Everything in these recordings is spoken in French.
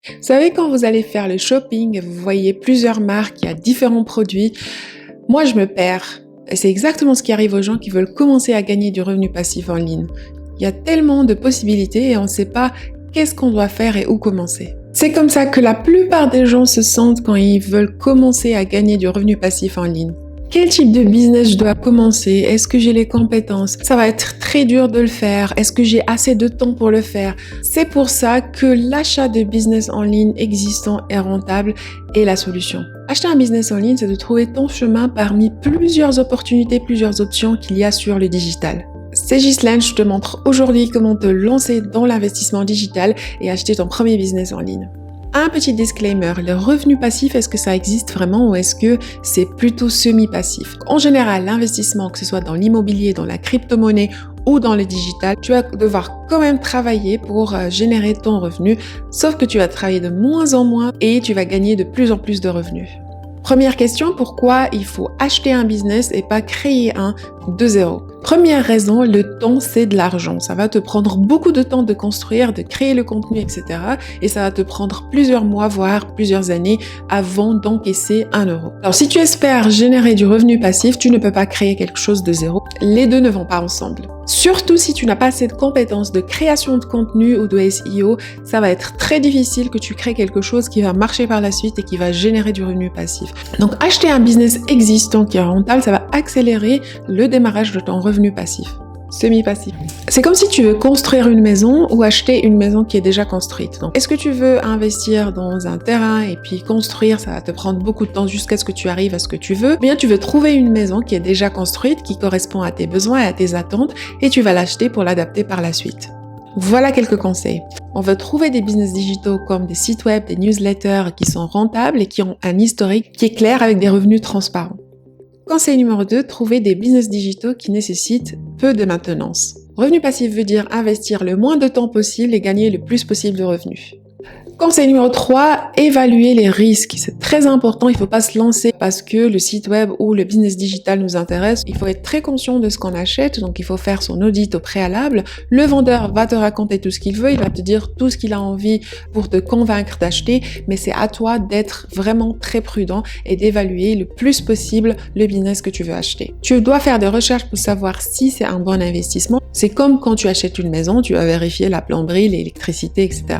Vous savez, quand vous allez faire le shopping et vous voyez plusieurs marques, il y a différents produits, moi je me perds. Et c'est exactement ce qui arrive aux gens qui veulent commencer à gagner du revenu passif en ligne. Il y a tellement de possibilités et on ne sait pas qu'est-ce qu'on doit faire et où commencer. C'est comme ça que la plupart des gens se sentent quand ils veulent commencer à gagner du revenu passif en ligne. Quel type de business je dois commencer? Est-ce que j'ai les compétences? Ça va être très dur de le faire. Est-ce que j'ai assez de temps pour le faire? C'est pour ça que l'achat de business en ligne existant et rentable est la solution. Acheter un business en ligne, c'est de trouver ton chemin parmi plusieurs opportunités, plusieurs options qu'il y a sur le digital. C'est Ghislaine, je te montre aujourd'hui comment te lancer dans l'investissement digital et acheter ton premier business en ligne. Un petit disclaimer, le revenu passif, est-ce que ça existe vraiment ou est-ce que c'est plutôt semi-passif? En général, l'investissement, que ce soit dans l'immobilier, dans la crypto-monnaie ou dans le digital, tu vas devoir quand même travailler pour générer ton revenu, sauf que tu vas travailler de moins en moins et tu vas gagner de plus en plus de revenus. Première question, pourquoi il faut acheter un business et pas créer un de zéro? Première raison, le temps c'est de l'argent. Ça va te prendre beaucoup de temps de construire, de créer le contenu, etc. Et ça va te prendre plusieurs mois, voire plusieurs années avant d'encaisser 1 euro. Alors si tu espères générer du revenu passif, tu ne peux pas créer quelque chose de zéro. Les deux ne vont pas ensemble. Surtout si tu n'as pas assez de compétences de création de contenu ou de SEO, ça va être très difficile que tu crées quelque chose qui va marcher par la suite et qui va générer du revenu passif. Donc acheter un business existant qui est rentable, ça va accélérer le démarrage de ton revenu passif. Semi-passif. C'est comme si tu veux construire une maison ou acheter une maison qui est déjà construite. Donc, est-ce que tu veux investir dans un terrain et puis construire, ça va te prendre beaucoup de temps jusqu'à ce que tu arrives à ce que tu veux? Ou bien tu veux trouver une maison qui est déjà construite, qui correspond à tes besoins et à tes attentes et tu vas l'acheter pour l'adapter par la suite. Voilà quelques conseils. On veut trouver des business digitaux comme des sites web, des newsletters qui sont rentables et qui ont un historique qui est clair avec des revenus transparents. Conseil numéro 2, trouver des business digitaux qui nécessitent peu de maintenance. Revenu passif veut dire investir le moins de temps possible et gagner le plus possible de revenus. Conseil numéro 3, évaluer les risques. C'est très important, il ne faut pas se lancer parce que le site web ou le business digital nous intéresse. Il faut être très conscient de ce qu'on achète, donc il faut faire son audit au préalable. Le vendeur va te raconter tout ce qu'il veut, il va te dire tout ce qu'il a envie pour te convaincre d'acheter, mais c'est à toi d'être vraiment très prudent et d'évaluer le plus possible le business que tu veux acheter. Tu dois faire des recherches pour savoir si c'est un bon investissement. C'est comme quand tu achètes une maison, tu vas vérifier la plomberie, l'électricité, etc.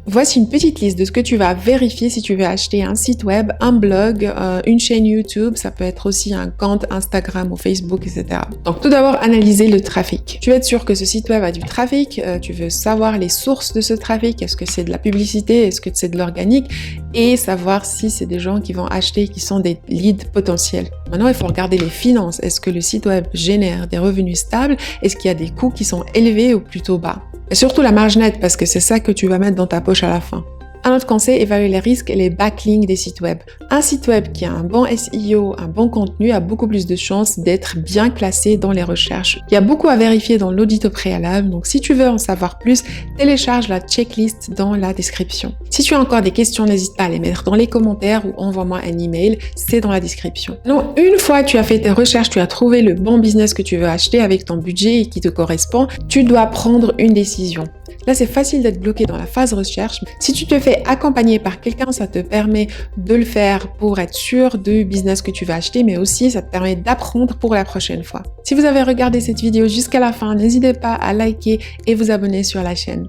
Voici une petite liste de ce que tu vas vérifier si tu veux acheter un site web, un blog, une chaîne YouTube, ça peut être aussi un compte Instagram ou Facebook, etc. Donc tout d'abord, analyser le trafic. Tu veux être sûr que ce site web a du trafic, tu veux savoir les sources de ce trafic, est-ce que c'est de la publicité, est-ce que c'est de l'organique, et savoir si c'est des gens qui vont acheter, qui sont des leads potentiels. Maintenant, il faut regarder les finances. Est-ce que le site web génère des revenus stables? Est-ce qu'il y a des coûts qui sont élevés ou plutôt bas? Et surtout la marge nette, parce que c'est ça que tu vas mettre dans ta poche à la fin. Un autre conseil, évaluer les risques et les backlinks des sites web. Un site web qui a un bon SEO, un bon contenu, a beaucoup plus de chances d'être bien classé dans les recherches. Il y a beaucoup à vérifier dans l'audit au préalable, donc si tu veux en savoir plus, télécharge la checklist dans la description. Si tu as encore des questions, n'hésite pas à les mettre dans les commentaires ou envoie-moi un email, c'est dans la description. Donc, une fois que tu as fait tes recherches, tu as trouvé le bon business que tu veux acheter avec ton budget et qui te correspond, tu dois prendre une décision. Là, c'est facile d'être bloqué dans la phase recherche. Si tu te fais accompagner par quelqu'un, ça te permet de le faire pour être sûr du business que tu vas acheter, mais aussi ça te permet d'apprendre pour la prochaine fois. Si vous avez regardé cette vidéo jusqu'à la fin, n'hésitez pas à liker et vous abonner sur la chaîne.